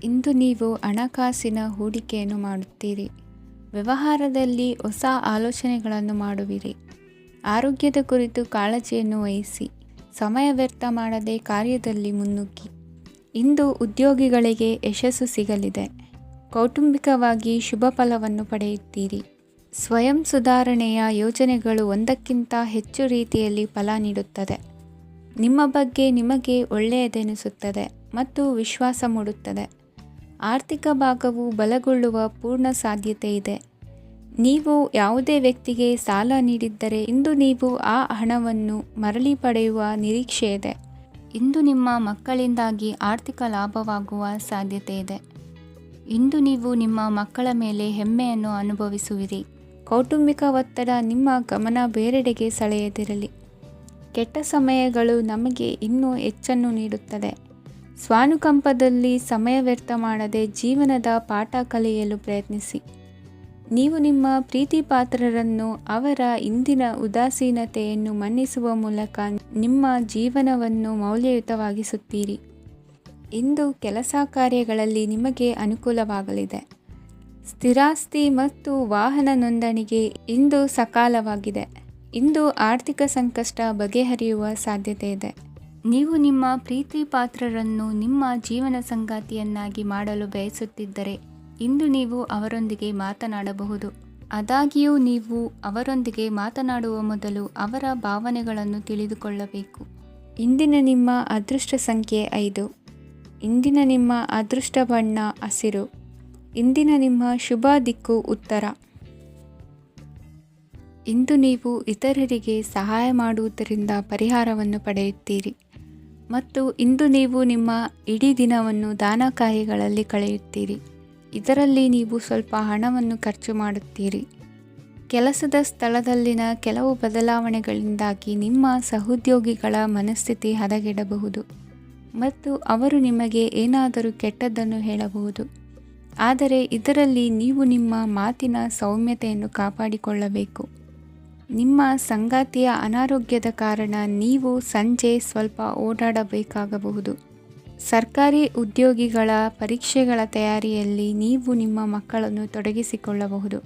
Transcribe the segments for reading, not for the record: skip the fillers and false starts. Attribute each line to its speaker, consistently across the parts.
Speaker 1: ಇಂದು ನೀವು ಹಣಕಾಸಿನ ಹೂಡಿಕೆಯನ್ನು ಮಾಡುತ್ತೀರಿ. ವ್ಯವಹಾರದಲ್ಲಿ ಹೊಸ ಆಲೋಚನೆಗಳನ್ನು ಮಾಡುವಿರಿ. ಆರೋಗ್ಯದ ಕುರಿತು ಕಾಳಜಿಯನ್ನು ವಹಿಸಿ. ಸಮಯ ವ್ಯರ್ಥ ಮಾಡದೆ ಕಾರ್ಯದಲ್ಲಿ ಮುನ್ನುಗ್ಗಿ. ಇಂದು ಉದ್ಯೋಗಿಗಳಿಗೆ ಯಶಸ್ಸು ಸಿಗಲಿದೆ. ಕೌಟುಂಬಿಕವಾಗಿ ಶುಭ ಫಲವನ್ನು ಪಡೆಯುತ್ತೀರಿ. ಸ್ವಯಂ ಸುಧಾರಣೆಯ ಯೋಜನೆಗಳು ಒಂದಕ್ಕಿಂತ ಹೆಚ್ಚು ರೀತಿಯಲ್ಲಿ ಫಲ ನೀಡುತ್ತದೆ. ನಿಮ್ಮ ಬಗ್ಗೆ ನಿಮಗೆ ಒಳ್ಳೆಯದೆನಿಸುತ್ತದೆ ಮತ್ತು ವಿಶ್ವಾಸ ಮೂಡುತ್ತದೆ. ಆರ್ಥಿಕ ಭಾಗವು ಬಲಗೊಳ್ಳುವ ಪೂರ್ಣ ಸಾಧ್ಯತೆ ಇದೆ. ನೀವು ಯಾವುದೇ ವ್ಯಕ್ತಿಗೆ ಸಾಲ ನೀಡಿದ್ದರೆ ಇಂದು ನೀವು ಆ ಹಣವನ್ನು ಮರಳಿ ಪಡೆಯುವ ನಿರೀಕ್ಷೆ ಇದೆ. ಇಂದು ನಿಮ್ಮ ಮಕ್ಕಳಿಂದಾಗಿ ಆರ್ಥಿಕ ಲಾಭವಾಗುವ ಸಾಧ್ಯತೆ ಇದೆ. ಇಂದು ನೀವು ನಿಮ್ಮ ಮಕ್ಕಳ ಮೇಲೆ ಹೆಮ್ಮೆಯನ್ನು ಅನುಭವಿಸುವಿರಿ. ಕೌಟುಂಬಿಕ ಒತ್ತಡ ನಿಮ್ಮ ಗಮನ ಬೇರೆಡೆಗೆ ಸೆಳೆಯದಿರಲಿ. ಕೆಟ್ಟ ಸಮಯಗಳು ನಮಗೆ ಇನ್ನೂ ಹೆಚ್ಚನ್ನು ನೀಡುತ್ತದೆ. ಸ್ವಾನುಕಂಪದಲ್ಲಿ ಸಮಯ ವ್ಯರ್ಥ ಮಾಡದೆ ಜೀವನದ ಪಾಠ ಕಲಿಯಲು ಪ್ರಯತ್ನಿಸಿ. ನೀವು ನಿಮ್ಮ ಪ್ರೀತಿ ಪಾತ್ರರನ್ನು ಅವರ ಇಂದಿನ ಉದಾಸೀನತೆಯನ್ನು ಮನ್ನಿಸುವ ಮೂಲಕ ನಿಮ್ಮ ಜೀವನವನ್ನು ಮೌಲ್ಯಯುತವಾಗಿಸುತ್ತೀರಿ. ಇಂದು ಕೆಲಸ ಕಾರ್ಯಗಳಲ್ಲಿ ನಿಮಗೆ ಅನುಕೂಲವಾಗಲಿದೆ. ಸ್ಥಿರಾಸ್ತಿ ಮತ್ತು ವಾಹನ ನೋಂದಣಿಗೆ ಇಂದು ಸಕಾಲವಾಗಿದೆ. ಇಂದು ಆರ್ಥಿಕ ಸಂಕಷ್ಟ ಬಗೆಹರಿಯುವ ಸಾಧ್ಯತೆ ಇದೆ. ನೀವು ನಿಮ್ಮ ಪ್ರೀತಿ ಪಾತ್ರರನ್ನು ನಿಮ್ಮ ಜೀವನ ಸಂಗಾತಿಯನ್ನಾಗಿ ಮಾಡಲು ಬಯಸುತ್ತಿದ್ದರೆ ಇಂದು ನೀವು ಅವರೊಂದಿಗೆ ಮಾತನಾಡಬಹುದು. ಆದಾಗ್ಯೂ ನೀವು ಅವರೊಂದಿಗೆ ಮಾತನಾಡುವ ಮೊದಲು ಅವರ ಭಾವನೆಗಳನ್ನು ತಿಳಿದುಕೊಳ್ಳಬೇಕು. ಇಂದಿನ ನಿಮ್ಮ ಅದೃಷ್ಟ ಸಂಖ್ಯೆ 5. ಇಂದಿನ ನಿಮ್ಮ ಅದೃಷ್ಟ ಬಣ್ಣ ಹಸಿರು. ಇಂದಿನ ನಿಮ್ಮ ಶುಭ ದಿಕ್ಕು ಉತ್ತರ. ಇಂದು ನೀವು ಇತರರಿಗೆ ಸಹಾಯ ಮಾಡುವುದರಿಂದ ಪರಿಹಾರವನ್ನು ಪಡೆಯುತ್ತೀರಿ ಮತ್ತು ಇಂದು ನೀವು ನಿಮ್ಮ ಇಡೀ ದಿನವನ್ನು ದಾನ ಕಾರ್ಯಗಳಲ್ಲಿ ಕಳೆಯುತ್ತೀರಿ. ಇದರಲ್ಲಿ ನೀವು ಸ್ವಲ್ಪ ಹಣವನ್ನು ಖರ್ಚು ಮಾಡುತ್ತೀರಿ. ಕೆಲಸದ ಸ್ಥಳದಲ್ಲಿನ ಕೆಲವು ಬದಲಾವಣೆಗಳಿಂದಾಗಿ ನಿಮ್ಮ ಸಹೋದ್ಯೋಗಿಗಳ ಮನಸ್ಥಿತಿ ಹದಗೆಡಬಹುದು ಮತ್ತು ಅವರು ನಿಮಗೆ ಏನಾದರೂ ಕೆಟ್ಟದ್ದನ್ನು ಹೇಳಬಹುದು. ಆದರೆ ಇದರಲ್ಲಿ ನೀವು ನಿಮ್ಮ ಮಾತಿನ ಸೌಮ್ಯತೆಯನ್ನು ಕಾಪಾಡಿಕೊಳ್ಳಬೇಕು. ನಿಮ್ಮ ಸಂಗಾತಿಯ ಅನಾರೋಗ್ಯದ ಕಾರಣ ನೀವು ಸಂಜೆ ಸ್ವಲ್ಪ ಓಡಾಡಬೇಕಾಗಬಹುದು. ಸರ್ಕಾರಿ ಉದ್ಯೋಗಿಗಳ ಪರೀಕ್ಷೆಗಳ ತಯಾರಿಯಲ್ಲಿ ನೀವು ನಿಮ್ಮ ಮಕ್ಕಳನ್ನು ತೊಡಗಿಸಿಕೊಳ್ಳಬಹುದು.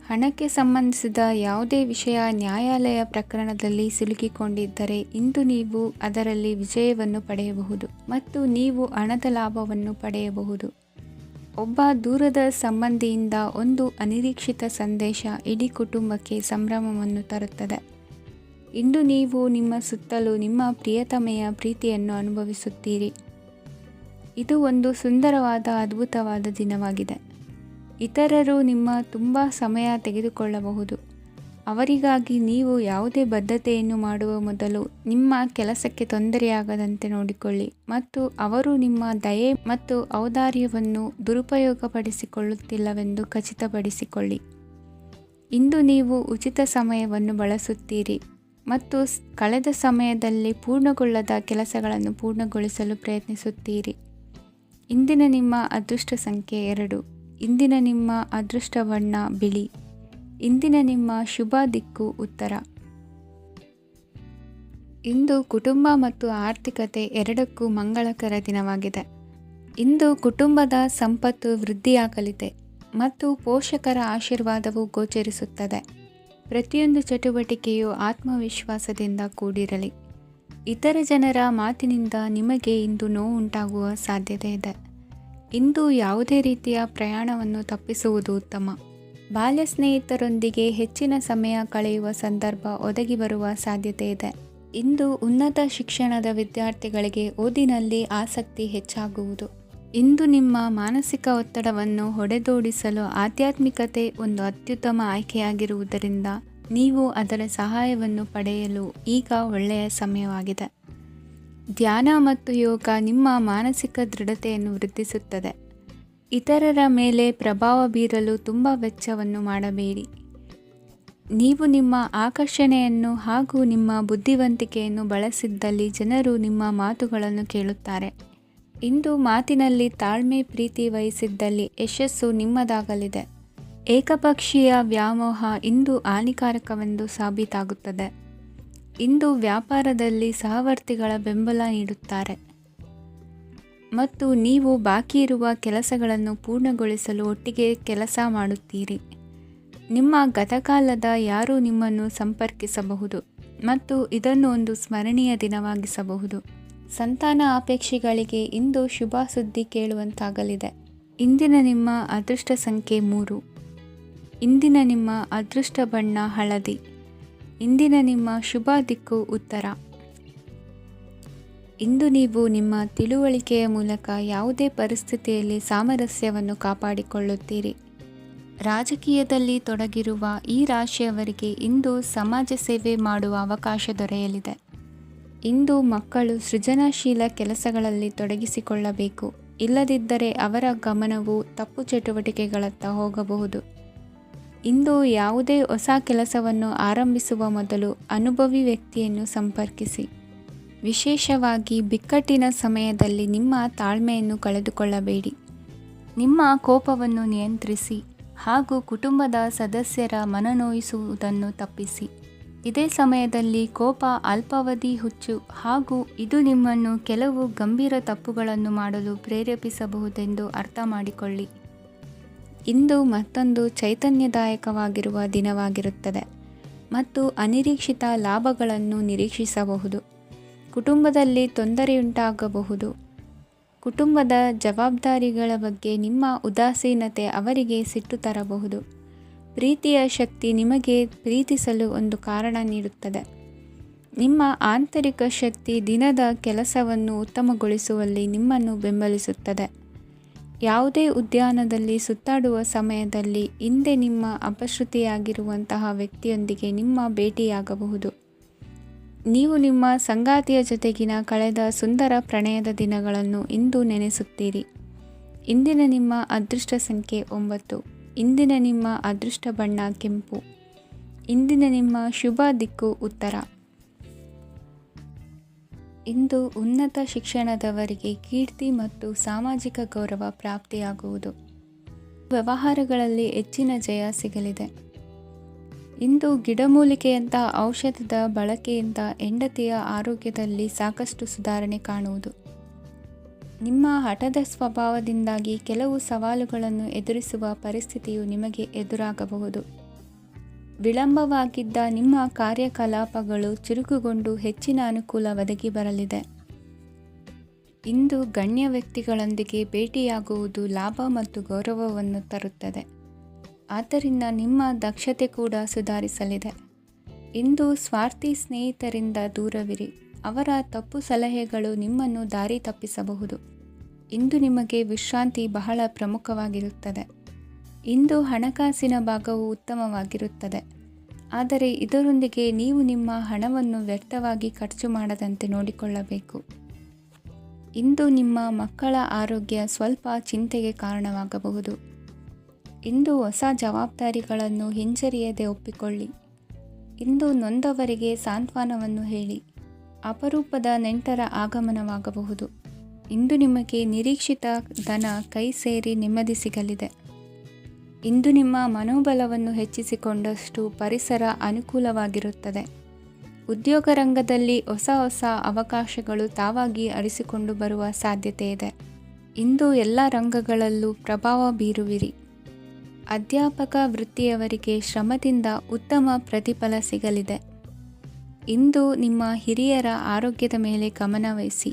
Speaker 1: ಹಣಕ್ಕೆ ಸಂಬಂಧಿಸಿದ ಯಾವುದೇ ವಿಷಯ ನ್ಯಾಯಾಲಯ ಪ್ರಕರಣದಲ್ಲಿ ಸಿಲುಕಿಕೊಂಡಿದ್ದರೆ ಇಂದು ನೀವು ಅದರಲ್ಲಿ ವಿಜಯವನ್ನು ಪಡೆಯಬಹುದು ಮತ್ತು ನೀವು ಹಣದ ಲಾಭವನ್ನು ಪಡೆಯಬಹುದು. ಒಬ್ಬ ದೂರದ ಸಂಬಂಧಿಯಿಂದ ಒಂದು ಅನಿರೀಕ್ಷಿತ ಸಂದೇಶ ಇಡೀ ಕುಟುಂಬಕ್ಕೆ ಸಂಭ್ರಮವನ್ನು ತರುತ್ತದೆ. ಇಂದು ನೀವು ನಿಮ್ಮ ಸುತ್ತಲೂ ನಿಮ್ಮ ಪ್ರಿಯತಮೆಯ ಪ್ರೀತಿಯನ್ನು ಅನುಭವಿಸುತ್ತೀರಿ. ಇದು ಒಂದು ಸುಂದರವಾದ ಅದ್ಭುತವಾದ ದಿನವಾಗಿದೆ. ಇತರರು ನಿಮ್ಮ ತುಂಬ ಸಮಯ ತೆಗೆದುಕೊಳ್ಳಬಹುದು. ಅವರಿಗಾಗಿ ನೀವು ಯಾವುದೇ ಬದ್ಧತೆಯನ್ನು ಮಾಡುವ ಮೊದಲು ನಿಮ್ಮ ಕೆಲಸಕ್ಕೆ ತೊಂದರೆಯಾಗದಂತೆ ನೋಡಿಕೊಳ್ಳಿ ಮತ್ತು ಅವರು ನಿಮ್ಮ ದಯೆ ಮತ್ತು ಔದಾರ್ಯವನ್ನು ದುರುಪಯೋಗಪಡಿಸಿಕೊಳ್ಳುತ್ತಿಲ್ಲವೆಂದು ಖಚಿತಪಡಿಸಿಕೊಳ್ಳಿ. ಇಂದು ನೀವು ಉಚಿತ ಸಮಯವನ್ನು ಬಳಸುತ್ತೀರಿ ಮತ್ತು ಕಳೆದ ಸಮಯದಲ್ಲಿ ಪೂರ್ಣಗೊಳ್ಳದ ಕೆಲಸಗಳನ್ನು ಪೂರ್ಣಗೊಳಿಸಲು ಪ್ರಯತ್ನಿಸುತ್ತೀರಿ. ಇಂದಿನ ನಿಮ್ಮ ಅದೃಷ್ಟ ಸಂಖ್ಯೆ 2. ಇಂದಿನ ನಿಮ್ಮ ಅದೃಷ್ಟ ಬಣ್ಣ ಬಿಳಿ. ಇಂದಿನ ನಿಮ್ಮ ಶುಭ ದಿಕ್ಕು ಉತ್ತರ. ಇಂದು ಕುಟುಂಬ ಮತ್ತು ಆರ್ಥಿಕತೆ ಎರಡಕ್ಕೂ ಮಂಗಳಕರ ದಿನವಾಗಿದೆ. ಇಂದು ಕುಟುಂಬದ ಸಂಪತ್ತು ವೃದ್ಧಿಯಾಗಲಿದೆ ಮತ್ತು ಪೋಷಕರ ಆಶೀರ್ವಾದವು ಗೋಚರಿಸುತ್ತದೆ. ಪ್ರತಿಯೊಂದು ಚಟುವಟಿಕೆಯು ಆತ್ಮವಿಶ್ವಾಸದಿಂದ ಕೂಡಿರಲಿ. ಇತರ ಜನರ ಮಾತಿನಿಂದ ನಿಮಗೆ ಇಂದು ನೋವು ಉಂಟಾಗುವ ಸಾಧ್ಯತೆ ಇದೆ. ಇಂದು ಯಾವುದೇ ರೀತಿಯ ಪ್ರಯಾಣವನ್ನು ತಪ್ಪಿಸುವುದು ಉತ್ತಮ. ಬಾಲ್ಯ ಸ್ನೇಹಿತರೊಂದಿಗೆ ಹೆಚ್ಚಿನ ಸಮಯ ಕಳೆಯುವ ಸಂದರ್ಭ ಒದಗಿ ಬರುವ ಸಾಧ್ಯತೆ ಇದೆ. ಇಂದು ಉನ್ನತ ಶಿಕ್ಷಣದ ವಿದ್ಯಾರ್ಥಿಗಳಿಗೆ ಓದಿನಲ್ಲಿ ಆಸಕ್ತಿ ಹೆಚ್ಚಾಗುವುದು. ಇಂದು ನಿಮ್ಮ ಮಾನಸಿಕ ಒತ್ತಡವನ್ನು ಹೊಡೆದೋಡಿಸಲು ಆಧ್ಯಾತ್ಮಿಕತೆ ಒಂದು ಅತ್ಯುತ್ತಮ ಆಯ್ಕೆಯಾಗಿರುವುದರಿಂದ ನೀವು ಅದರ ಸಹಾಯವನ್ನು ಪಡೆಯಲು ಈಗ ಒಳ್ಳೆಯ ಸಮಯವಾಗಿದೆ. ಧ್ಯಾನ ಮತ್ತು ಯೋಗ ನಿಮ್ಮ ಮಾನಸಿಕ ದೃಢತೆಯನ್ನು ವೃದ್ಧಿಸುತ್ತದೆ. ಇತರರ ಮೇಲೆ ಪ್ರಭಾವ ಬೀರಲು ತುಂಬ ವೆಚ್ಚವನ್ನು ಮಾಡಬೇಡಿ. ನೀವು ನಿಮ್ಮ ಆಕರ್ಷಣೆಯನ್ನು ಹಾಗೂ ನಿಮ್ಮ ಬುದ್ಧಿವಂತಿಕೆಯನ್ನು ಬಳಸಿದ್ದಲ್ಲಿ ಜನರು ನಿಮ್ಮ ಮಾತುಗಳನ್ನು ಕೇಳುತ್ತಾರೆ. ಇಂದು ಮಾತಿನಲ್ಲಿ ತಾಳ್ಮೆ ಪ್ರೀತಿ ವಹಿಸಿದ್ದಲ್ಲಿ ಯಶಸ್ಸು ನಿಮ್ಮದಾಗಲಿದೆ. ಏಕಪಕ್ಷೀಯ ವ್ಯಾಮೋಹ ಇಂದು ಹಾನಿಕಾರಕವೆಂದು ಸಾಬೀತಾಗುತ್ತದೆ. ಇಂದು ವ್ಯಾಪಾರದಲ್ಲಿ ಸಹವರ್ತಿಗಳ ಬೆಂಬಲ ನೀಡುತ್ತಾರೆ. ಮತ್ತು ನೀವು ಬಾಕಿ ಇರುವ ಕೆಲಸಗಳನ್ನು ಪೂರ್ಣಗೊಳಿಸಲು ಒಟ್ಟಿಗೆ ಕೆಲಸ ಮಾಡುತ್ತೀರಿ. ನಿಮ್ಮ ಗತಕಾಲದ ಯಾರೂ ನಿಮ್ಮನ್ನು ಸಂಪರ್ಕಿಸಬಹುದು ಮತ್ತು ಇದನ್ನು ಒಂದು ಸ್ಮರಣೀಯ ದಿನವಾಗಿಸಬಹುದು. ಸಂತಾನ ಅಪೇಕ್ಷೆಗಳಿಗೆ ಇಂದು ಶುಭ ಸುದ್ದಿ ಕೇಳುವಂತಾಗಲಿದೆ. ಇಂದಿನ ನಿಮ್ಮ ಅದೃಷ್ಟ ಸಂಖ್ಯೆ 3. ಇಂದಿನ ನಿಮ್ಮ ಅದೃಷ್ಟ ಬಣ್ಣ ಹಳದಿ. ಇಂದಿನ ನಿಮ್ಮ ಶುಭ ದಿಕ್ಕು ಉತ್ತರ. ಇಂದು ನೀವು ನಿಮ್ಮ ತಿಳುವಳಿಕೆಯ ಮೂಲಕ ಯಾವುದೇ ಪರಿಸ್ಥಿತಿಯಲ್ಲಿ ಸಾಮರಸ್ಯವನ್ನು ಕಾಪಾಡಿಕೊಳ್ಳುತ್ತೀರಿ. ರಾಜಕೀಯದಲ್ಲಿ ತೊಡಗಿರುವ ಈ ರಾಶಿಯವರಿಗೆ ಇಂದು ಸಮಾಜ ಸೇವೆ ಮಾಡುವ ಅವಕಾಶ ದೊರೆಯಲಿದೆ. ಇಂದು ಮಕ್ಕಳು ಸೃಜನಶೀಲ ಕೆಲಸಗಳಲ್ಲಿ ತೊಡಗಿಸಿಕೊಳ್ಳಬೇಕು. ಇಲ್ಲದಿದ್ದರೆ ಅವರ ಗಮನವು ತಪ್ಪು ಚಟುವಟಿಕೆಗಳತ್ತ ಹೋಗಬಹುದು. ಇಂದು ಯಾವುದೇ ಹೊಸ ಕೆಲಸವನ್ನು ಆರಂಭಿಸುವ ಮೊದಲು ಅನುಭವಿ ವ್ಯಕ್ತಿಯನ್ನು ಸಂಪರ್ಕಿಸಿ. ವಿಶೇಷವಾಗಿ ಬಿಕ್ಕಟ್ಟಿನ ಸಮಯದಲ್ಲಿ ನಿಮ್ಮ ತಾಳ್ಮೆಯನ್ನು ಕಳೆದುಕೊಳ್ಳಬೇಡಿ. ನಿಮ್ಮ ಕೋಪವನ್ನು ನಿಯಂತ್ರಿಸಿ ಹಾಗೂ ಕುಟುಂಬದ ಸದಸ್ಯರ ಮನನೋಯಿಸುವುದನ್ನು ತಪ್ಪಿಸಿ. ಇದೇ ಸಮಯದಲ್ಲಿ ಕೋಪ ಅಲ್ಪಾವಧಿ ಹುಚ್ಚು ಹಾಗೂ ಇದು ನಿಮ್ಮನ್ನು ಕೆಲವು ಗಂಭೀರ ತಪ್ಪುಗಳನ್ನು ಮಾಡಲು ಪ್ರೇರೇಪಿಸಬಹುದೆಂದು ಅರ್ಥ ಮಾಡಿಕೊಳ್ಳಿ. ಇಂದು ಮತ್ತೊಂದು ಚೈತನ್ಯದಾಯಕವಾಗಿರುವ ದಿನವಾಗಿರುತ್ತದೆ ಮತ್ತು ಅನಿರೀಕ್ಷಿತ ಲಾಭಗಳನ್ನು ನಿರೀಕ್ಷಿಸಬಹುದು. ಕುಟುಂಬದಲ್ಲಿ ತೊಂದರೆಯುಂಟಾಗಬಹುದು. ಕುಟುಂಬದ ಜವಾಬ್ದಾರಿಗಳ ಬಗ್ಗೆ ನಿಮ್ಮ ಉದಾಸೀನತೆ ಅವರಿಗೆ ಸಿಟ್ಟು ತರಬಹುದು. ಪ್ರೀತಿಯ ಶಕ್ತಿ ನಿಮಗೆ ಪ್ರೀತಿಸಲು ಒಂದು ಕಾರಣ ನೀಡುತ್ತದೆ. ನಿಮ್ಮ ಆಂತರಿಕ ಶಕ್ತಿ ದಿನದ ಕೆಲಸವನ್ನು ಉತ್ತಮಗೊಳಿಸುವಲ್ಲಿ ನಿಮ್ಮನ್ನು ಬೆಂಬಲಿಸುತ್ತದೆ. ಯಾವುದೇ ಉದ್ಯಾನದಲ್ಲಿ ಸುತ್ತಾಡುವ ಸಮಯದಲ್ಲಿ ಹಿಂದೆ ನಿಮ್ಮ ಅಪಶ್ರುತಿಯಾಗಿರುವಂತಹ ವ್ಯಕ್ತಿಯೊಂದಿಗೆ ನಿಮ್ಮ ಭೇಟಿಯಾಗಬಹುದು. ನೀವು ನಿಮ್ಮ ಸಂಗಾತಿಯ ಜೊತೆಗಿನ ಕಳೆದ ಸುಂದರ ಪ್ರಣಯದ ದಿನಗಳನ್ನು ಇಂದು ನೆನೆಸುತ್ತೀರಿ. ಇಂದಿನ ನಿಮ್ಮ ಅದೃಷ್ಟ ಸಂಖ್ಯೆ 9. ಇಂದಿನ ನಿಮ್ಮ ಅದೃಷ್ಟ ಬಣ್ಣ ಕೆಂಪು. ಇಂದಿನ ನಿಮ್ಮ ಶುಭ ದಿಕ್ಕು ಉತ್ತರ. ಇಂದು ಉನ್ನತ ಶಿಕ್ಷಣದವರಿಗೆ ಕೀರ್ತಿ ಮತ್ತು ಸಾಮಾಜಿಕ ಗೌರವ ಪ್ರಾಪ್ತಿಯಾಗುವುದು. ವ್ಯವಹಾರಗಳಲ್ಲಿ ಹೆಚ್ಚಿನ ಜಯ ಸಿಗಲಿದೆ. ಇಂದು ಗಿಡಮೂಲಿಕೆಯಂಥ ಔಷಧದ ಬಳಕೆಯಿಂದ ಹೆಂಡತಿಯ ಆರೋಗ್ಯದಲ್ಲಿ ಸಾಕಷ್ಟು ಸುಧಾರಣೆ ಕಾಣುವುದು. ನಿಮ್ಮ ಹಠದ ಸ್ವಭಾವದಿಂದಾಗಿ ಕೆಲವು ಸವಾಲುಗಳನ್ನು ಎದುರಿಸುವ ಪರಿಸ್ಥಿತಿಯು ನಿಮಗೆ ಎದುರಾಗಬಹುದು. ವಿಳಂಬವಾಗಿದ್ದ ನಿಮ್ಮ ಕಾರ್ಯಕಲಾಪಗಳು ಚುರುಕುಗೊಂಡು ಹೆಚ್ಚಿನ ಅನುಕೂಲ ಒದಗಿ ಬರಲಿದೆ. ಇಂದು ಗಣ್ಯ ವ್ಯಕ್ತಿಗಳೊಂದಿಗೆ ಭೇಟಿಯಾಗುವುದು ಲಾಭ ಮತ್ತು ಗೌರವವನ್ನು ತರುತ್ತದೆ. ಆದ್ದರಿಂದ ನಿಮ್ಮ ದಕ್ಷತೆ ಕೂಡ ಸುಧಾರಿಸಲಿದೆ. ಇಂದು ಸ್ವಾರ್ಥಿ ಸ್ನೇಹಿತರಿಂದ ದೂರವಿರಿ. ಅವರ ತಪ್ಪು ಸಲಹೆಗಳು ನಿಮ್ಮನ್ನು ದಾರಿ ತಪ್ಪಿಸಬಹುದು. ಇಂದು ನಿಮಗೆ ವಿಶ್ರಾಂತಿ ಬಹಳ ಪ್ರಮುಖವಾಗಿರುತ್ತದೆ. ಇಂದು ಹಣಕಾಸಿನ ಭಾಗವು ಉತ್ತಮವಾಗಿರುತ್ತದೆ. ಆದರೆ ಇದರೊಂದಿಗೆ ನೀವು ನಿಮ್ಮ ಹಣವನ್ನು ವ್ಯರ್ಥವಾಗಿ ಖರ್ಚು ಮಾಡದಂತೆ ನೋಡಿಕೊಳ್ಳಬೇಕು. ಇಂದು ನಿಮ್ಮ ಮಕ್ಕಳ ಆರೋಗ್ಯ ಸ್ವಲ್ಪ ಚಿಂತೆಗೆ ಕಾರಣವಾಗಬಹುದು. ಇಂದು ಹೊಸ ಜವಾಬ್ದಾರಿಗಳನ್ನು ಹಿಂಜರಿಯದೆ ಒಪ್ಪಿಕೊಳ್ಳಿ. ಇಂದು ನೊಂದವರಿಗೆ ಸಾಂತ್ವನವನ್ನು ಹೇಳಿ. ಅಪರೂಪದ ನೆಂಟರ ಆಗಮನವಾಗಬಹುದು. ಇಂದು ನಿಮಗೆ ನಿರೀಕ್ಷಿತ ಧನ ಕೈ ಸೇರಿ ನೆಮ್ಮದಿ ಸಿಗಲಿದೆ. ಇಂದು ನಿಮ್ಮ ಮನೋಬಲವನ್ನು ಹೆಚ್ಚಿಸಿಕೊಂಡಷ್ಟು ಪರಿಸರ ಅನುಕೂಲವಾಗಿರುತ್ತದೆ. ಉದ್ಯೋಗ ರಂಗದಲ್ಲಿ ಹೊಸ ಹೊಸ ಅವಕಾಶಗಳು ತಾವಾಗಿ ಅರಿಸಿಕೊಂಡು ಬರುವ ಸಾಧ್ಯತೆ ಇದೆ. ಇಂದು ಎಲ್ಲ ರಂಗಗಳಲ್ಲೂ ಪ್ರಭಾವ ಬೀರುವಿರಿ. ಅಧ್ಯಾಪಕ ವೃತ್ತಿಯವರಿಗೆ ಶ್ರಮದಿಂದ ಉತ್ತಮ ಪ್ರತಿಫಲ ಸಿಗಲಿದೆ. ಇಂದು ನಿಮ್ಮ ಹಿರಿಯರ ಆರೋಗ್ಯದ ಮೇಲೆ ಗಮನವಹಿಸಿ.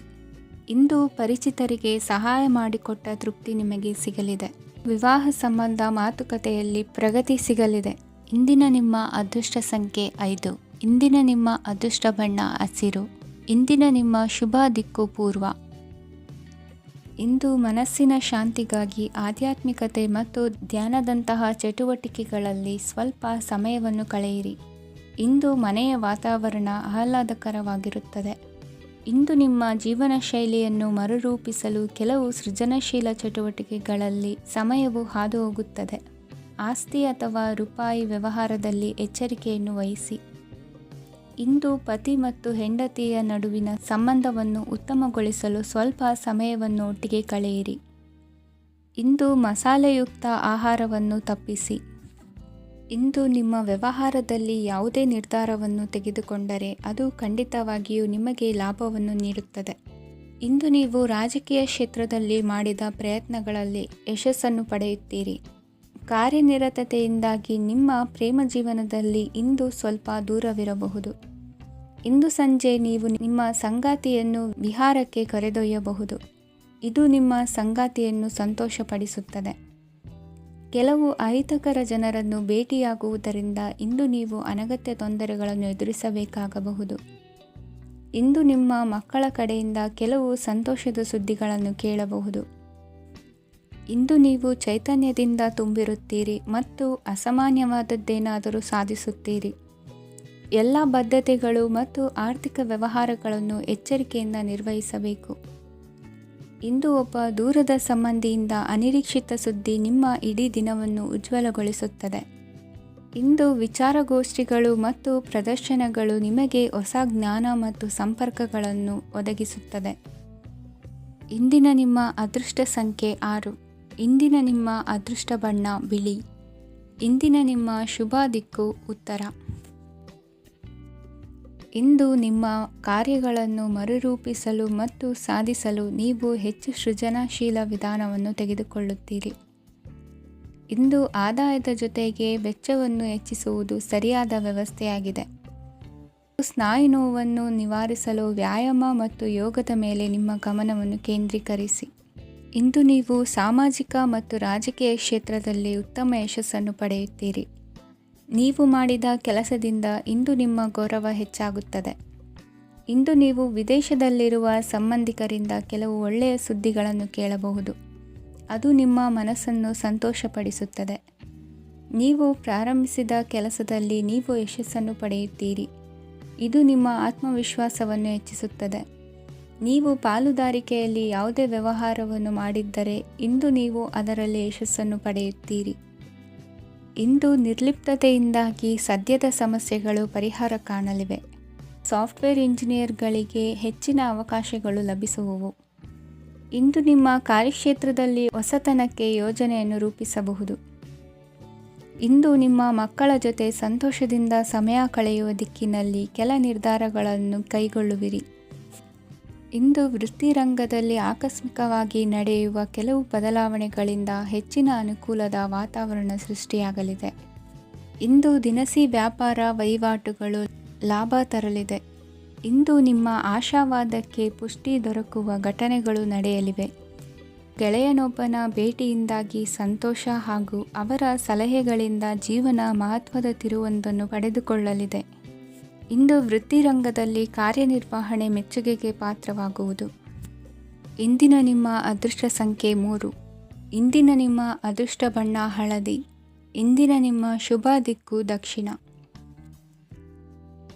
Speaker 1: ಇಂದು ಪರಿಚಿತರಿಗೆ ಸಹಾಯ ಮಾಡಿಕೊಟ್ಟ ತೃಪ್ತಿ ನಿಮಗೆ ಸಿಗಲಿದೆ. ವಿವಾಹ ಸಂಬಂಧ ಮಾತುಕತೆಯಲ್ಲಿ ಪ್ರಗತಿ ಸಿಗಲಿದೆ. ಇಂದಿನ ನಿಮ್ಮ ಅದೃಷ್ಟ ಸಂಖ್ಯೆ 5. ಇಂದಿನ ನಿಮ್ಮ ಅದೃಷ್ಟ ಬಣ್ಣ ಹಸಿರು. ಇಂದಿನ ನಿಮ್ಮ ಶುಭ ದಿಕ್ಕು ಪೂರ್ವ. ಇಂದು ಮನಸ್ಸಿನ ಶಾಂತಿಗಾಗಿ ಆಧ್ಯಾತ್ಮಿಕತೆ ಮತ್ತು ಧ್ಯಾನದಂತಹ ಚಟುವಟಿಕೆಗಳಲ್ಲಿ ಸ್ವಲ್ಪ ಸಮಯವನ್ನು ಕಳೆಯಿರಿ. ಇಂದು ಮನೆಯ ವಾತಾವರಣ ಆಹ್ಲಾದಕರವಾಗಿರುತ್ತದೆ. ಇಂದು ನಿಮ್ಮ ಜೀವನ ಶೈಲಿಯನ್ನು ಮರುರೂಪಿಸಲು ಕೆಲವು ಸೃಜನಶೀಲ ಚಟುವಟಿಕೆಗಳಲ್ಲಿ ಸಮಯವು ಹಾದುಹೋಗುತ್ತದೆ. ಆಸ್ತಿ ಅಥವಾ ರೂಪಾಯಿ ವ್ಯವಹಾರದಲ್ಲಿ ಎಚ್ಚರಿಕೆಯನ್ನು ವಹಿಸಿ. ಇಂದು ಪತಿ ಮತ್ತು ಹೆಂಡತಿಯ ನಡುವಿನ ಸಂಬಂಧವನ್ನು ಉತ್ತಮಗೊಳಿಸಲು ಸ್ವಲ್ಪ ಸಮಯವನ್ನು ಒಟ್ಟಿಗೆ ಕಳೆಯಿರಿ. ಇಂದು ಮಸಾಲೆಯುಕ್ತ ಆಹಾರವನ್ನು ತಪ್ಪಿಸಿ. ಇಂದು ನಿಮ್ಮ ವ್ಯವಹಾರದಲ್ಲಿ ಯಾವುದೇ ನಿರ್ಧಾರವನ್ನು ತೆಗೆದುಕೊಂಡರೆ ಅದು ಖಂಡಿತವಾಗಿಯೂ ನಿಮಗೆ ಲಾಭವನ್ನು ನೀಡುತ್ತದೆ. ಇಂದು ನೀವು ರಾಜಕೀಯ ಕ್ಷೇತ್ರದಲ್ಲಿ ಮಾಡಿದ ಪ್ರಯತ್ನಗಳಲ್ಲಿ ಯಶಸ್ಸನ್ನು ಪಡೆಯುತ್ತೀರಿ. ಕಾರ್ಯನಿರತತೆಯಿಂದಾಗಿ ನಿಮ್ಮ ಪ್ರೇಮ ಜೀವನದಲ್ಲಿ ಇಂದು ಸ್ವಲ್ಪ ದೂರವಿರಬಹುದು. ಇಂದು ಸಂಜೆ ನೀವು ನಿಮ್ಮ ಸಂಗಾತಿಯನ್ನು ವಿಹಾರಕ್ಕೆ ಕರೆದೊಯ್ಯಬಹುದು. ಇದು ನಿಮ್ಮ ಸಂಗಾತಿಯನ್ನು ಸಂತೋಷಪಡಿಸುತ್ತದೆ. ಕೆಲವು ಅಹಿತಕರ ಜನರನ್ನು ಭೇಟಿಯಾಗುವುದರಿಂದ ಇಂದು ನೀವು ಅನಗತ್ಯ ತೊಂದರೆಗಳನ್ನು ಎದುರಿಸಬೇಕಾಗಬಹುದು. ಇಂದು ನಿಮ್ಮ ಮಕ್ಕಳ ಕಡೆಯಿಂದ ಕೆಲವು ಸಂತೋಷದ ಸುದ್ದಿಗಳನ್ನು ಕೇಳಬಹುದು. ಇಂದು ನೀವು ಚೈತನ್ಯದಿಂದ ತುಂಬಿರುತ್ತೀರಿ ಮತ್ತು ಅಸಾಮಾನ್ಯವಾದದ್ದೇನಾದರೂ ಸಾಧಿಸುತ್ತೀರಿ. ಎಲ್ಲ ಬದ್ಧತೆಗಳು ಮತ್ತು ಆರ್ಥಿಕ ವ್ಯವಹಾರಗಳನ್ನು ಎಚ್ಚರಿಕೆಯಿಂದ ನಿರ್ವಹಿಸಬೇಕು. ಇಂದು ಒಬ್ಬ ದೂರದ ಸಂಬಂಧಿಯಿಂದ ಅನಿರೀಕ್ಷಿತ ಸುದ್ದಿ ನಿಮ್ಮ ಇಡೀ ದಿನವನ್ನು ಉಜ್ವಲಗೊಳಿಸುತ್ತದೆ. ಇಂದು ವಿಚಾರಗೋಷ್ಠಿಗಳು ಮತ್ತು ಪ್ರದರ್ಶನಗಳು ನಿಮಗೆ ಹೊಸ ಜ್ಞಾನ ಮತ್ತು ಸಂಪರ್ಕಗಳನ್ನು ಒದಗಿಸುತ್ತದೆ. ಇಂದಿನ ನಿಮ್ಮ ಅದೃಷ್ಟ ಸಂಖ್ಯೆ 6. ಇಂದಿನ ನಿಮ್ಮ ಅದೃಷ್ಟ ಬಣ್ಣ ಬಿಳಿ. ಇಂದಿನ ನಿಮ್ಮ ಶುಭ ದಿಕ್ಕು ಉತ್ತರ. ಇಂದು ನಿಮ್ಮ ಕಾರ್ಯಗಳನ್ನು ಮರುರೂಪಿಸಲು ಮತ್ತು ಸಾಧಿಸಲು ನೀವು ಹೆಚ್ಚು ಸೃಜನಶೀಲ ವಿಧಾನವನ್ನು ತೆಗೆದುಕೊಳ್ಳುತ್ತೀರಿ. ಇಂದು ಆದಾಯದ ಜೊತೆಗೆ ವೆಚ್ಚವನ್ನು ಹೆಚ್ಚಿಸುವುದು ಸರಿಯಾದ ವ್ಯವಸ್ಥೆಯಾಗಿದೆ. ಸ್ನಾಯು ನೋವನ್ನು ನಿವಾರಿಸಲು ವ್ಯಾಯಾಮ ಮತ್ತು ಯೋಗದ ಮೇಲೆ ನಿಮ್ಮ ಗಮನವನ್ನು ಕೇಂದ್ರೀಕರಿಸಿ. ಇಂದು ನೀವು ಸಾಮಾಜಿಕ ಮತ್ತು ರಾಜಕೀಯ ಕ್ಷೇತ್ರದಲ್ಲಿ ಉತ್ತಮ ಯಶಸ್ಸನ್ನು ಪಡೆಯುತ್ತೀರಿ. ನೀವು ಮಾಡಿದ ಕೆಲಸದಿಂದ ಇಂದು ನಿಮ್ಮ ಗೌರವ ಹೆಚ್ಚಾಗುತ್ತದೆ. ಇಂದು ನೀವು ವಿದೇಶದಲ್ಲಿರುವ ಸಂಬಂಧಿಕರಿಂದ ಕೆಲವು ಒಳ್ಳೆಯ ಸುದ್ದಿಗಳನ್ನು ಕೇಳಬಹುದು. ಅದು ನಿಮ್ಮ ಮನಸ್ಸನ್ನು ಸಂತೋಷಪಡಿಸುತ್ತದೆ. ನೀವು ಪ್ರಾರಂಭಿಸಿದ ಕೆಲಸದಲ್ಲಿ ನೀವು ಯಶಸ್ಸನ್ನು ಪಡೆಯುತ್ತೀರಿ. ಇದು ನಿಮ್ಮ ಆತ್ಮವಿಶ್ವಾಸವನ್ನು ಹೆಚ್ಚಿಸುತ್ತದೆ. ನೀವು ಪಾಲುದಾರಿಕೆಯಲ್ಲಿ ಯಾವುದೇ ವ್ಯವಹಾರವನ್ನು ಮಾಡಿದ್ದರೆ ಇಂದು ನೀವು ಅದರಲ್ಲಿ ಯಶಸ್ಸನ್ನು ಪಡೆಯುತ್ತೀರಿ. ಇಂದು ನಿರ್ಲಿಪ್ತತೆಯಿಂದಾಗಿ ಸದ್ಯದ ಸಮಸ್ಯೆಗಳು ಪರಿಹಾರ ಕಾಣಲಿವೆ. ಸಾಫ್ಟ್ವೇರ್ ಇಂಜಿನಿಯರ್ಗಳಿಗೆ ಹೆಚ್ಚಿನ ಅವಕಾಶಗಳು ಲಭಿಸುವವು. ಇಂದು ನಿಮ್ಮ ಕಾರ್ಯಕ್ಷೇತ್ರದಲ್ಲಿ ಹೊಸತನಕ್ಕೆ ಯೋಜನೆಯನ್ನು ರೂಪಿಸಬಹುದು. ಇಂದು ನಿಮ್ಮ ಮಕ್ಕಳ ಜೊತೆ ಸಂತೋಷದಿಂದ ಸಮಯ ಕಳೆಯುವ ದಿಕ್ಕಿನಲ್ಲಿ ಕೆಲ ನಿರ್ಧಾರಗಳನ್ನು ಕೈಗೊಳ್ಳುವಿರಿ. ಇಂದು ವೃತ್ತಿರಂಗದಲ್ಲಿ ಆಕಸ್ಮಿಕವಾಗಿ ನಡೆಯುವ ಕೆಲವು ಬದಲಾವಣೆಗಳಿಂದ ಹೆಚ್ಚಿನ ಅನುಕೂಲದ ವಾತಾವರಣ ಸೃಷ್ಟಿಯಾಗಲಿದೆ. ಇಂದು ದಿನಸಿ ವ್ಯಾಪಾರ ವಹಿವಾಟುಗಳು ಲಾಭ ತರಲಿದೆ. ಇಂದು ನಿಮ್ಮ ಆಶಾವಾದಕ್ಕೆ ಪುಷ್ಟಿ ದೊರಕುವ ಘಟನೆಗಳು ನಡೆಯಲಿವೆ. ಗೆಳೆಯನೊಬ್ಬನ ಭೇಟಿಯಿಂದಾಗಿ ಸಂತೋಷ ಹಾಗೂ ಅವರ ಸಲಹೆಗಳಿಂದ ಜೀವನ ಮಹತ್ವದ ತಿರುವೊಂದನ್ನು ಪಡೆದುಕೊಳ್ಳಲಿದೆ. ಇಂದು ವೃತ್ತಿರಂಗದಲ್ಲಿ ಕಾರ್ಯನಿರ್ವಹಣೆ ಮೆಚ್ಚುಗೆಗೆ ಪಾತ್ರವಾಗುವುದು. ಇಂದಿನ ನಿಮ್ಮ ಅದೃಷ್ಟ ಸಂಖ್ಯೆ 3. ಇಂದಿನ ನಿಮ್ಮ ಅದೃಷ್ಟ ಬಣ್ಣ ಹಳದಿ. ಇಂದಿನ ನಿಮ್ಮ ಶುಭ ದಿಕ್ಕು ದಕ್ಷಿಣ.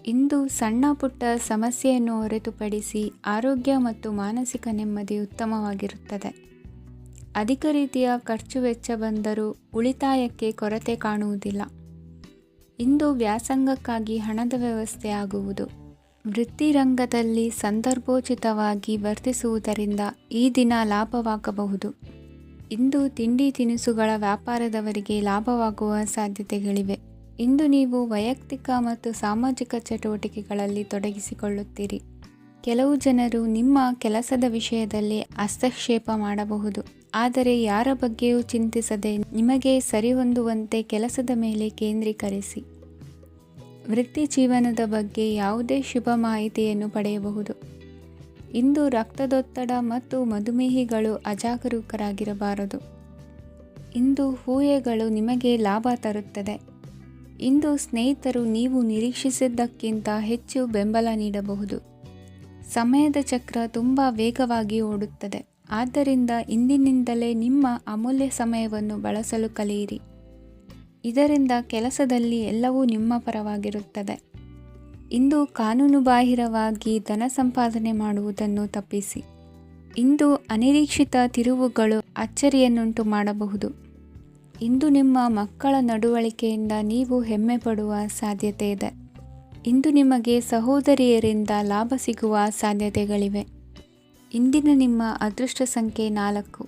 Speaker 1: ಇಂದು ಸಣ್ಣ ಪುಟ್ಟ ಸಮಸ್ಯೆಯನ್ನು ಹೊರತುಪಡಿಸಿ ಆರೋಗ್ಯ ಮತ್ತು ಮಾನಸಿಕ ನೆಮ್ಮದಿ ಉತ್ತಮವಾಗಿರುತ್ತದೆ. ಅಧಿಕ ರೀತಿಯ ಖರ್ಚು ವೆಚ್ಚ ಬಂದರೂ ಉಳಿತಾಯಕ್ಕೆ ಕೊರತೆ ಕಾಣುವುದಿಲ್ಲ. ಇಂದು ವ್ಯಾಸಂಗಕ್ಕಾಗಿ ಹಣದ ವ್ಯವಸ್ಥೆ ಆಗುವುದು. ವೃತ್ತಿರಂಗದಲ್ಲಿ ಸಂದರ್ಭೋಚಿತವಾಗಿ ವರ್ತಿಸುವುದರಿಂದ ಈ ದಿನ ಲಾಭವಾಗಬಹುದು. ಇಂದು ತಿಂಡಿ ತಿನಿಸುಗಳ ವ್ಯಾಪಾರದವರಿಗೆ ಲಾಭವಾಗುವ ಸಾಧ್ಯತೆಗಳಿವೆ. ಇಂದು ನೀವು ವೈಯಕ್ತಿಕ ಮತ್ತು ಸಾಮಾಜಿಕ ಚಟುವಟಿಕೆಗಳಲ್ಲಿ ತೊಡಗಿಸಿಕೊಳ್ಳುತ್ತೀರಿ. ಕೆಲವು ಜನರು ನಿಮ್ಮ ಕೆಲಸದ ವಿಷಯದಲ್ಲಿ ಹಸ್ತಕ್ಷೇಪ ಮಾಡಬಹುದು, ಆದರೆ ಯಾರ ಬಗ್ಗೆಯೂ ಚಿಂತಿಸದೆ ನಿಮಗೆ ಸರಿಹೊಂದುವಂತೆ ಕೆಲಸದ ಮೇಲೆ ಕೇಂದ್ರೀಕರಿಸಿ. ವೃತ್ತಿ ಜೀವನದ ಬಗ್ಗೆ ಯಾವುದೇ ಶುಭ ಮಾಹಿತಿಯನ್ನು ಪಡೆಯಬಹುದು. ಇಂದು ರಕ್ತದೊತ್ತಡ ಮತ್ತು ಮಧುಮೇಹಿಗಳು ಅಜಾಗರೂಕರಾಗಿರಬಾರದು. ಇಂದು ಊಹೆಗಳು ನಿಮಗೆ ಲಾಭ ತರುತ್ತದೆ. ಇಂದು ಸ್ನೇಹಿತರು ನೀವು ನಿರೀಕ್ಷಿಸಿದ್ದಕ್ಕಿಂತ ಹೆಚ್ಚು ಬೆಂಬಲ ನೀಡಬಹುದು. ಸಮಯದ ಚಕ್ರ ತುಂಬ ವೇಗವಾಗಿ ಓಡುತ್ತದೆ. ಆದ್ದರಿಂದ ಇಂದಿನಿಂದಲೇ ನಿಮ್ಮ ಅಮೂಲ್ಯ ಸಮಯವನ್ನು ಬಳಸಲು ಕಲಿಯಿರಿ. ಇದರಿಂದ ಕೆಲಸದಲ್ಲಿ ಎಲ್ಲವೂ ನಿಮ್ಮ ಪರವಾಗಿರುತ್ತದೆ. ಇಂದು ಕಾನೂನುಬಾಹಿರವಾಗಿ ಧನ ಸಂಪಾದನೆ ಮಾಡುವುದನ್ನು ತಪ್ಪಿಸಿ. ಇಂದು ಅನಿರೀಕ್ಷಿತ ತಿರುವುಗಳು ಅಚ್ಚರಿಯನ್ನುಂಟು ಮಾಡಬಹುದು. ಇಂದು ನಿಮ್ಮ ಮಕ್ಕಳ ನಡವಳಿಕೆಯಿಂದ ನೀವು ಹೆಮ್ಮೆ ಪಡುವ ಸಾಧ್ಯತೆ ಇದೆ. ಇಂದು ನಿಮಗೆ ಸಹೋದರಿಯರಿಂದ ಲಾಭ ಸಿಗುವ ಸಾಧ್ಯತೆಗಳಿವೆ. ಇಂದಿನ ನಿಮ್ಮ ಅದೃಷ್ಟ ಸಂಖ್ಯೆ 4.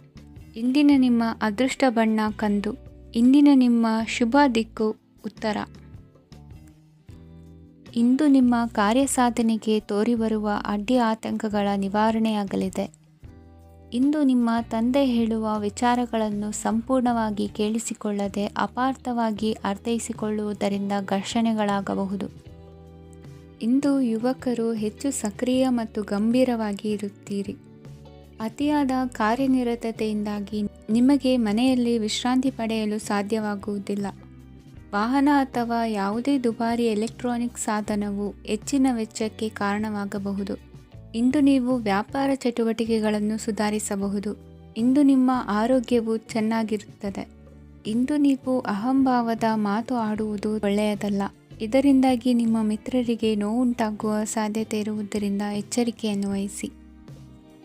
Speaker 1: ಇಂದಿನ ನಿಮ್ಮ ಅದೃಷ್ಟ ಬಣ್ಣ ಕಂದು. ಇಂದಿನ ನಿಮ್ಮ ಶುಭ ದಿಕ್ಕು ಉತ್ತರ. ಇಂದು ನಿಮ್ಮ ಕಾರ್ಯಸಾಧನೆಗೆ ತೋರಿಬರುವ ಅಡ್ಡಿ ಆತಂಕಗಳ ನಿವಾರಣೆಯಾಗಲಿದೆ. ಇಂದು ನಿಮ್ಮ ತಂದೆ ಹೇಳುವ ವಿಚಾರಗಳನ್ನು ಸಂಪೂರ್ಣವಾಗಿ ಕೇಳಿಸಿಕೊಳ್ಳದೆ ಅಪಾರ್ಥವಾಗಿ ಅರ್ಥೈಸಿಕೊಳ್ಳುವುದರಿಂದ ಘರ್ಷಣೆಗಳಾಗಬಹುದು. ಇಂದು ಯುವಕರು ಹೆಚ್ಚು ಸಕ್ರಿಯ ಮತ್ತು ಗಂಭೀರವಾಗಿ ಇರುತ್ತೀರಿ. ಅತಿಯಾದ ಕಾರ್ಯನಿರತತೆಯಿಂದಾಗಿ ನಿಮಗೆ ಮನೆಯಲ್ಲಿ ವಿಶ್ರಾಂತಿ ಪಡೆಯಲು ಸಾಧ್ಯವಾಗುವುದಿಲ್ಲ. ವಾಹನ ಅಥವಾ ಯಾವುದೇ ದುಬಾರಿ ಎಲೆಕ್ಟ್ರಾನಿಕ್ ಸಾಧನವು ಹೆಚ್ಚಿನ ವೆಚ್ಚಕ್ಕೆ ಕಾರಣವಾಗಬಹುದು. ಇಂದು ನೀವು ವ್ಯಾಪಾರ ಚಟುವಟಿಕೆಗಳನ್ನು ಸುಧಾರಿಸಬಹುದು. ಇಂದು ನಿಮ್ಮ ಆರೋಗ್ಯವು ಚೆನ್ನಾಗಿರುತ್ತದೆ. ಇಂದು ನೀವು ಅಹಂಭಾವದ ಮಾತು ಆಡುವುದು ಒಳ್ಳೆಯದಲ್ಲ. ಇದರಿಂದಾಗಿ ನಿಮ್ಮ ಮಿತ್ರರಿಗೆ ನೋವುಂಟಾಗುವ ಸಾಧ್ಯತೆ ಇರುವುದರಿಂದ ಎಚ್ಚರಿಕೆಯನ್ನು ವಹಿಸಿ.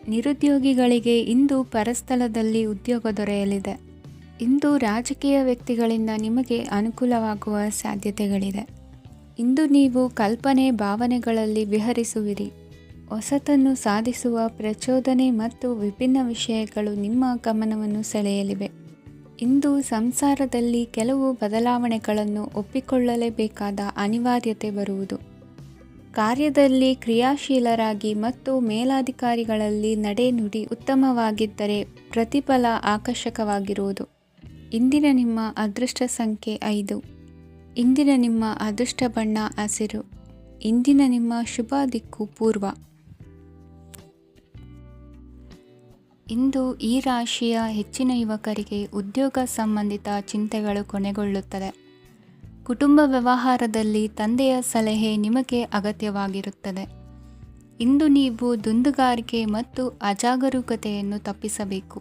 Speaker 1: ನಿರುದ್ಯೋಗಿಗಳಿಗೆ ಇಂದು ಪರಸ್ಥಳದಲ್ಲಿ ಉದ್ಯೋಗ ದೊರೆಯಲಿದೆ. ಇಂದು ರಾಜಕೀಯ ವ್ಯಕ್ತಿಗಳಿಂದ ನಿಮಗೆ ಅನುಕೂಲವಾಗುವ ಸಾಧ್ಯತೆಗಳಿದೆ. ಇಂದು ನೀವು ಕಲ್ಪನೆ ಭಾವನೆಗಳಲ್ಲಿ ವಿಹರಿಸುವಿರಿ. ಹೊಸತನ್ನು ಸಾಧಿಸುವ ಪ್ರಚೋದನೆ ಮತ್ತು ವಿಭಿನ್ನ ವಿಷಯಗಳು ನಿಮ್ಮ ಗಮನವನ್ನು ಸೆಳೆಯಲಿವೆ. ಇಂದು ಸಂಸಾರದಲ್ಲಿ ಕೆಲವು ಬದಲಾವಣೆಗಳನ್ನು ಒಪ್ಪಿಕೊಳ್ಳಲೇಬೇಕಾದ ಅನಿವಾರ್ಯತೆ ಬರುವುದು. ಕಾರ್ಯದಲ್ಲಿ ಕ್ರಿಯಾಶೀಲರಾಗಿ ಮತ್ತು ಮೇಲಾಧಿಕಾರಿಗಳಲ್ಲಿ ನಡೆನುಡಿ ಉತ್ತಮವಾಗಿದ್ದರೆ ಪ್ರತಿಫಲ ಆಕರ್ಷಕವಾಗಿರುವುದು. ಇಂದಿನ ನಿಮ್ಮ ಅದೃಷ್ಟ ಸಂಖ್ಯೆ 5. ಇಂದಿನ ನಿಮ್ಮ ಅದೃಷ್ಟ ಬಣ್ಣ ಹಸಿರು. ಇಂದಿನ ನಿಮ್ಮ ಶುಭ ದಿಕ್ಕು ಪೂರ್ವ. ಇಂದು ಈ ರಾಶಿಯ ಹೆಚ್ಚಿನ ಯುವಕರಿಗೆ ಉದ್ಯೋಗ ಸಂಬಂಧಿತ ಚಿಂತೆಗಳು ಕೊನೆಗೊಳ್ಳುತ್ತದೆ. ಕುಟುಂಬ ವ್ಯವಹಾರದಲ್ಲಿ ತಂದೆಯ ಸಲಹೆ ನಿಮಗೆ ಅಗತ್ಯವಾಗಿರುತ್ತದೆ. ಇಂದು ನೀವು ದುಂದುಗಾರಿಕೆ ಮತ್ತು ಅಜಾಗರೂಕತೆಯನ್ನು ತಪ್ಪಿಸಬೇಕು.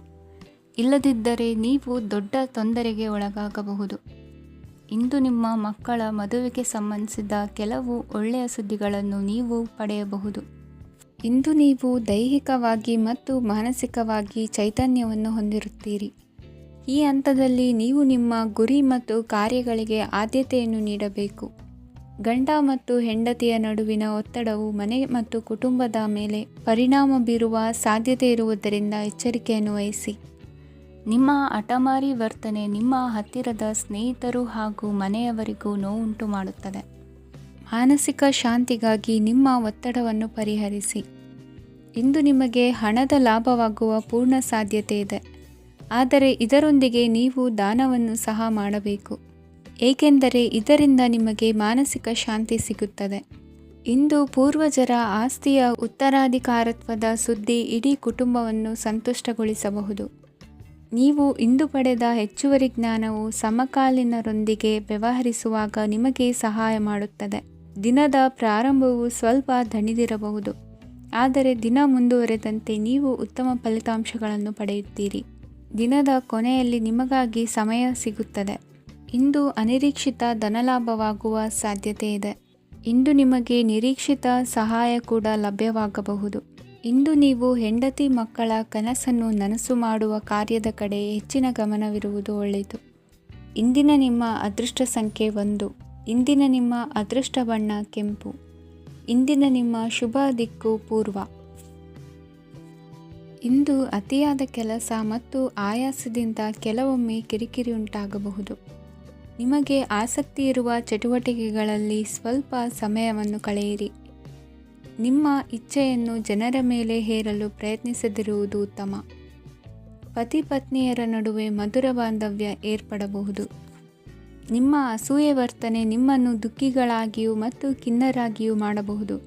Speaker 1: ಇಲ್ಲದಿದ್ದರೆ ನೀವು ದೊಡ್ಡ ತೊಂದರೆಗೆ ಒಳಗಾಗಬಹುದು. ಇಂದು ನಿಮ್ಮ ಮಕ್ಕಳ ಮದುವೆಗೆ ಸಂಬಂಧಿಸಿದ ಕೆಲವು ಒಳ್ಳೆಯ ಸುದ್ದಿಗಳನ್ನು ನೀವು ಪಡೆಯಬಹುದು. ಇಂದು ನೀವು ದೈಹಿಕವಾಗಿ ಮತ್ತು ಮಾನಸಿಕವಾಗಿ ಚೈತನ್ಯವನ್ನು ಹೊಂದಿರುತ್ತೀರಿ. ಈ ಹಂತದಲ್ಲಿ ನೀವು ನಿಮ್ಮ ಗುರಿ ಮತ್ತು ಕಾರ್ಯಗಳಿಗೆ ಆದ್ಯತೆಯನ್ನು ನೀಡಬೇಕು. ಗಂಡ ಮತ್ತು ಹೆಂಡತಿಯ ನಡುವಿನ ಒತ್ತಡವು ಮನೆ ಮತ್ತು ಕುಟುಂಬದ ಮೇಲೆ ಪರಿಣಾಮ ಬೀರುವ ಸಾಧ್ಯತೆ ಇರುವುದರಿಂದ ಎಚ್ಚರಿಕೆಯನ್ನು ವಹಿಸಿ. ನಿಮ್ಮ ಹಠಮಾರಿ ವರ್ತನೆ ನಿಮ್ಮ ಹತ್ತಿರದ ಸ್ನೇಹಿತರು ಹಾಗೂ ಮನೆಯವರಿಗೂ ನೋವುಂಟು ಮಾಡುತ್ತದೆ. ಮಾನಸಿಕ ಶಾಂತಿಗಾಗಿ ನಿಮ್ಮ ಒತ್ತಡವನ್ನು ಪರಿಹರಿಸಿ. ಇಂದು ನಿಮಗೆ ಹಣದ ಲಾಭವಾಗುವ ಪೂರ್ಣ ಸಾಧ್ಯತೆ ಇದೆ. ಆದರೆ ಇದರೊಂದಿಗೆ ನೀವು ದಾನವನ್ನು ಸಹ ಮಾಡಬೇಕು, ಏಕೆಂದರೆ ಇದರಿಂದ ನಿಮಗೆ ಮಾನಸಿಕ ಶಾಂತಿ ಸಿಗುತ್ತದೆ. ಇಂದು ಪೂರ್ವಜರ ಆಸ್ತಿಯ ಉತ್ತರಾಧಿಕಾರತ್ವದ ಸುದ್ದಿ ಇಡೀ ಕುಟುಂಬವನ್ನು ಸಂತುಷ್ಟಗೊಳಿಸಬಹುದು. ನೀವು ಇಂದು ಪಡೆದ ಹೆಚ್ಚುವರಿ ಜ್ಞಾನವು ಸಮಕಾಲೀನರೊಂದಿಗೆ ವ್ಯವಹರಿಸುವಾಗ ನಿಮಗೆ ಸಹಾಯ ಮಾಡುತ್ತದೆ. ದಿನದ ಪ್ರಾರಂಭವು ಸ್ವಲ್ಪ ದಣಿದಿರಬಹುದು, ಆದರೆ ದಿನ ಮುಂದುವರೆದಂತೆ ನೀವು ಉತ್ತಮ ಫಲಿತಾಂಶಗಳನ್ನು ಪಡೆಯುತ್ತೀರಿ. ದಿನದ ಕೊನೆಯಲ್ಲಿ ನಿಮಗಾಗಿ ಸಮಯ ಸಿಗುತ್ತದೆ. ಇಂದು ಅನಿರೀಕ್ಷಿತ ಧನಲಾಭವಾಗುವ ಸಾಧ್ಯತೆ ಇದೆ. ಇಂದು ನಿಮಗೆ ನಿರೀಕ್ಷಿತ ಸಹಾಯ ಕೂಡ ಲಭ್ಯವಾಗಬಹುದು. ಇಂದು ನೀವು ಹೆಂಡತಿ ಮಕ್ಕಳ ಕನಸನ್ನು ನನಸು ಮಾಡುವ ಕಾರ್ಯದ ಕಡೆ ಹೆಚ್ಚಿನ ಗಮನವಿರುವುದು ಒಳ್ಳೆಯದು. ಇಂದಿನ ನಿಮ್ಮ ಅದೃಷ್ಟ ಸಂಖ್ಯೆ 1. ಇಂದಿನ ನಿಮ್ಮ ಅದೃಷ್ಟ ಬಣ್ಣ ಕೆಂಪು. ಇಂದಿನ ನಿಮ್ಮ ಶುಭ ದಿಕ್ಕು ಪೂರ್ವ. ಇಂದು ಅತಿಯಾದ ಕೆಲಸ ಮತ್ತು ಆಯಾಸದಿಂದ ಕೆಲವೊಮ್ಮೆ ಕಿರಿಕಿರಿ ಉಂಟಾಗಬಹುದು. ನಿಮಗೆ ಆಸಕ್ತಿ ಇರುವ ಚಟುವಟಿಕೆಗಳಲ್ಲಿ ಸ್ವಲ್ಪ ಸಮಯವನ್ನು ಕಳೆಯಿರಿ. ನಿಮ್ಮ ಇಚ್ಛೆಯನ್ನು ಜನರ ಮೇಲೆ ಹೇರಲು ಪ್ರಯತ್ನಿಸದಿರುವುದು ಉತ್ತಮ. ಪತಿ ಪತ್ನಿಯರ ನಡುವೆ ಮಧುರ ಬಾಂಧವ್ಯ ಏರ್ಪಡಬಹುದು. ನಿಮ್ಮ ಅಸೂಯೆ ವರ್ತನೆ ನಿಮ್ಮನ್ನು ದುಃಖಿಗಳಾಗಿಯೂ ಮತ್ತು ಖಿನ್ನರಾಗಿಯೂ ಮಾಡಬಹುದು.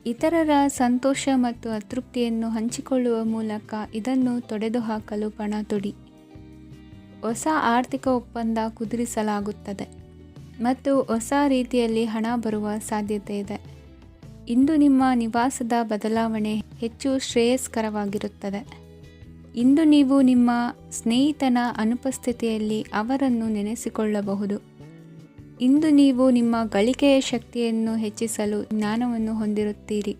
Speaker 1: ಇತರರ ಸಂತೋಷ ಮತ್ತು ಅತೃಪ್ತಿಯನ್ನು ಹಂಚಿಕೊಳ್ಳುವ ಮೂಲಕ ಇದನ್ನು ತೊಡೆದುಹಾಕಲು ಪಣ ತೊಡಿ. ಹೊಸ ಆರ್ಥಿಕ ಒಪ್ಪಂದ ಕುದುರಿಸಲಾಗುತ್ತದೆ ಮತ್ತು ಹೊಸ ರೀತಿಯಲ್ಲಿ ಹಣ ಬರುವ ಸಾಧ್ಯತೆ ಇದೆ. ಇಂದು ನಿಮ್ಮ ನಿವಾಸದ ಬದಲಾವಣೆ ಹೆಚ್ಚು ಶ್ರೇಯಸ್ಕರವಾಗಿರುತ್ತದೆ. ಇಂದು ನೀವು ನಿಮ್ಮ ಸ್ನೇಹಿತನ ಅನುಪಸ್ಥಿತಿಯಲ್ಲಿ ಅವರನ್ನು ನೆನೆಸಿಕೊಳ್ಳಬಹುದು. ಇಂದು ನೀವು ನಿಮ್ಮ ಗಳಿಕೆಯ ಶಕ್ತಿಯನ್ನು ಹೆಚ್ಚಿಸಲು ಜ್ಞಾನವನ್ನು ಹೊಂದಿರುತ್ತೀರಿ.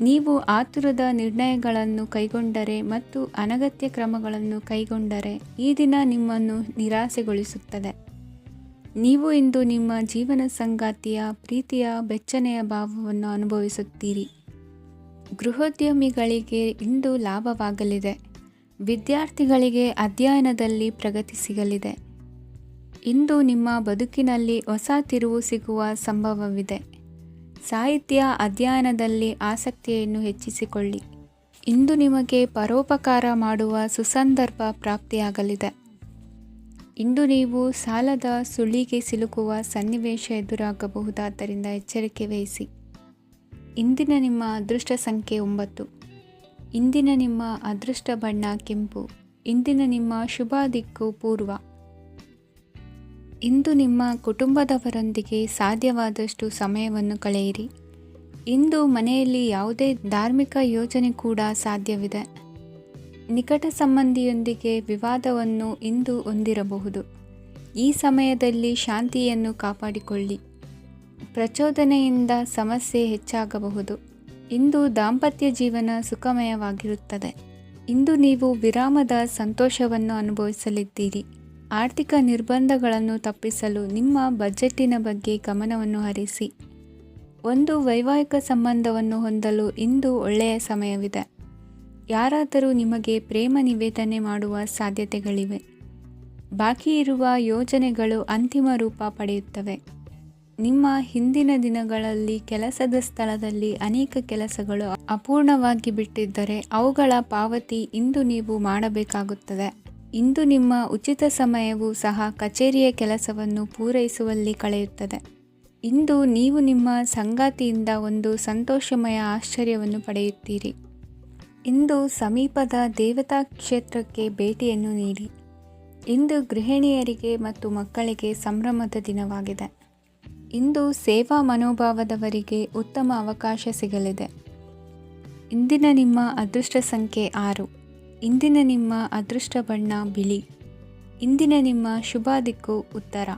Speaker 1: ನೀವು ಆತುರದ ನಿರ್ಣಯಗಳನ್ನು ಕೈಗೊಂಡರೆ ಮತ್ತು ಅನಗತ್ಯ ಕ್ರಮಗಳನ್ನು ಕೈಗೊಂಡರೆ ಈ ದಿನ ನಿಮ್ಮನ್ನು ನಿರಾಸೆಗೊಳಿಸುತ್ತದೆ. ನೀವು ಇಂದು ನಿಮ್ಮ ಜೀವನ ಸಂಗಾತಿಯ ಪ್ರೀತಿಯ ಬೆಚ್ಚನೆಯ ಭಾವವನ್ನು ಅನುಭವಿಸುತ್ತೀರಿ. ಗೃಹೋದ್ಯಮಿಗಳಿಗೆ ಇಂದು ಲಾಭವಾಗಲಿದೆ. ವಿದ್ಯಾರ್ಥಿಗಳಿಗೆ ಅಧ್ಯಯನದಲ್ಲಿ ಪ್ರಗತಿ ಸಿಗಲಿದೆ. ಇಂದು ನಿಮ್ಮ ಬದುಕಿನಲ್ಲಿ ಹೊಸ ತಿರುವು ಸಿಗುವ ಸಂಭವವಿದೆ. ಸಾಹಿತ್ಯ ಅಧ್ಯಯನದಲ್ಲಿ ಆಸಕ್ತಿಯನ್ನು ಹೆಚ್ಚಿಸಿಕೊಳ್ಳಿ. ಇಂದು ನಿಮಗೆ ಪರೋಪಕಾರ ಮಾಡುವ ಸುಸಂದರ್ಭ ಪ್ರಾಪ್ತಿಯಾಗಲಿದೆ. ಇಂದು ನೀವು ಸಾಲದ ಸುಳಿಗೆ ಸಿಲುಕುವ ಸನ್ನಿವೇಶ ಎದುರಾಗಬಹುದಾದ್ದರಿಂದ ಎಚ್ಚರಿಕೆ ವಹಿಸಿ. ಇಂದಿನ ನಿಮ್ಮ ಅದೃಷ್ಟ ಸಂಖ್ಯೆ 9. ಇಂದಿನ ನಿಮ್ಮ ಅದೃಷ್ಟ ಬಣ್ಣ ಕೆಂಪು. ಇಂದಿನ ನಿಮ್ಮ ಶುಭ ದಿಕ್ಕು ಪೂರ್ವ. ಇಂದು ನಿಮ್ಮ ಕುಟುಂಬದವರೊಂದಿಗೆ ಸಾಧ್ಯವಾದಷ್ಟು ಸಮಯವನ್ನು ಕಳೆಯಿರಿ. ಇಂದು ಮನೆಯಲ್ಲಿ ಯಾವುದೇ ಧಾರ್ಮಿಕ ಯೋಜನೆ ಕೂಡ ಸಾಧ್ಯವಿದೆ. ನಿಕಟ ಸಂಬಂಧಿಯೊಂದಿಗೆ ವಿವಾದವನ್ನು ಇಂದು ಹೊಂದಿರಬಹುದು. ಈ ಸಮಯದಲ್ಲಿ ಶಾಂತಿಯನ್ನು ಕಾಪಾಡಿಕೊಳ್ಳಿ. ಪ್ರಚೋದನೆಯಿಂದ ಸಮಸ್ಯೆ ಹೆಚ್ಚಾಗಬಹುದು. ಇಂದು ದಾಂಪತ್ಯ ಜೀವನ ಸುಖಮಯವಾಗಿರುತ್ತದೆ. ಇಂದು ನೀವು ವಿರಾಮದ ಸಂತೋಷವನ್ನು ಅನುಭವಿಸಲಿದ್ದೀರಿ. ಆರ್ಥಿಕ ನಿರ್ಬಂಧಗಳನ್ನು ತಪ್ಪಿಸಲು ನಿಮ್ಮ ಬಜೆಟ್ಟಿನ ಬಗ್ಗೆ ಗಮನವನ್ನು ಹರಿಸಿ. ಒಂದು ವೈವಾಹಿಕ ಸಂಬಂಧವನ್ನು ಹೊಂದಲು ಇಂದು ಒಳ್ಳೆಯ ಸಮಯವಿದೆ. ಯಾರಾದರೂ ನಿಮಗೆ ಪ್ರೇಮ ನಿವೇದನೆ ಮಾಡುವ ಸಾಧ್ಯತೆಗಳಿವೆ. ಬಾಕಿ ಇರುವ ಯೋಜನೆಗಳು ಅಂತಿಮ ರೂಪ ಪಡೆಯುತ್ತವೆ. ನಿಮ್ಮ ಹಿಂದಿನ ದಿನಗಳಲ್ಲಿ ಕೆಲಸದ ಸ್ಥಳದಲ್ಲಿ ಅನೇಕ ಕೆಲಸಗಳು ಅಪೂರ್ಣವಾಗಿ ಬಿಟ್ಟಿದ್ದರೆ ಅವುಗಳ ಪಾವತಿ ಇಂದು ನೀವು ಮಾಡಬೇಕಾಗುತ್ತದೆ. ಇಂದು ನಿಮ್ಮ ಉಚಿತ ಸಮಯವೂ ಸಹ ಕಚೇರಿಯ ಕೆಲಸವನ್ನು ಪೂರೈಸುವಲ್ಲಿ ಕಳೆಯುತ್ತದೆ. ಇಂದು ನೀವು ನಿಮ್ಮ ಸಂಗಾತಿಯಿಂದ ಒಂದು ಸಂತೋಷಮಯ ಆಶ್ಚರ್ಯವನ್ನು ಪಡೆಯುತ್ತೀರಿ. ಇಂದು ಸಮೀಪದ ದೇವತಾ ಕ್ಷೇತ್ರಕ್ಕೆ ಭೇಟಿಯನ್ನು ನೀಡಿ. ಇಂದು ಗೃಹಿಣಿಯರಿಗೆ ಮತ್ತು ಮಕ್ಕಳಿಗೆ ಸಂಭ್ರಮದ ದಿನವಾಗಿದೆ. ಇಂದು ಸೇವಾ ಮನೋಭಾವದವರಿಗೆ ಉತ್ತಮ ಅವಕಾಶ ಸಿಗಲಿದೆ. ಇಂದಿನ ನಿಮ್ಮ ಅದೃಷ್ಟ ಸಂಖ್ಯೆ 6. ಇಂದಿನ ನಿಮ್ಮ ಅದೃಷ್ಟ ಬಣ್ಣ ಬಿಳಿ. ಇಂದಿನ ನಿಮ್ಮ ಶುಭ ದಿಕ್ಕು ಉತ್ತರ.